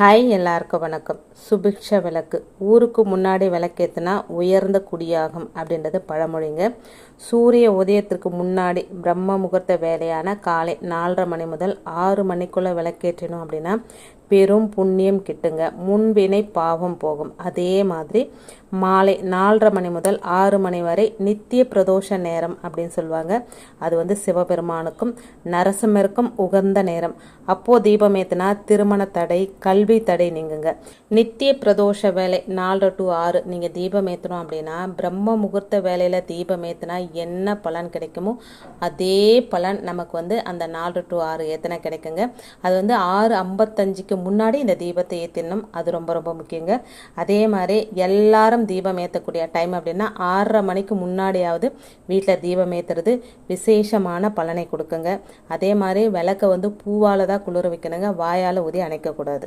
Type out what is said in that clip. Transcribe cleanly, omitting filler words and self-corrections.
Hi, எல்லாருக்கும் வணக்கம். சுபிக்ஷ விளக்கு ஊருக்கு முன்னாடி விளக்கேற்றினா உயர்ந்த குடியாகும் அப்படின்றது பழமொழிங்க. சூரிய உதயத்திற்கு முன்னாடி பிரம்ம முகூர்த்த வேலையான காலை 4:30 மணி முதல் 6 மணிக்குள்ளே விளக்கேற்றினோம் அப்படின்னா பெரும் புண்ணியம் கிட்டுங்க. முன்வினை பாவம் போகும். அதே மாதிரி மாலை 4:30 மணி முதல் 6 மணி வரை நித்திய பிரதோஷ நேரம் அப்படின்னு சொல்லுவாங்க. அது சிவபெருமானுக்கும் நரசிம்மருக்கும் உகந்த நேரம். அப்போது தீபம் ஏற்றினா திருமண தடை, கல்வி தடை நீங்குங்க. நித்திய பிரதோஷ வேலை 4 to 6 நீங்கள் தீபம் ஏற்றணும் அப்படின்னா பிரம்ம முகூர்த்த வேலையில் தீபம் ஏற்றினா என்ன பலன் கிடைக்குமோ அதே பலன் நமக்கு அந்த 4 to 6 ஏற்றினா கிடைக்குங்க. அது 6:55க்கு முன்னாடி இந்த தீபத்தை ஏற்றினோம். அது ரொம்ப ரொம்ப முக்கியங்க. அதே மாதிரி எல்லாரும் தீபம் ஏற்றக்கூடிய டைம் அப்படின்னா 6:30 மணிக்கு முன்னாடியாவது வீட்டில் தீபம் ஏற்றுறது விசேஷமான பலனை கொடுக்குங்க. அதே மாதிரி விளக்கை பூவால் தான் குளிர வைக்கணுங்க. வாயால் ஊதி அணைக்கக்கூடாது.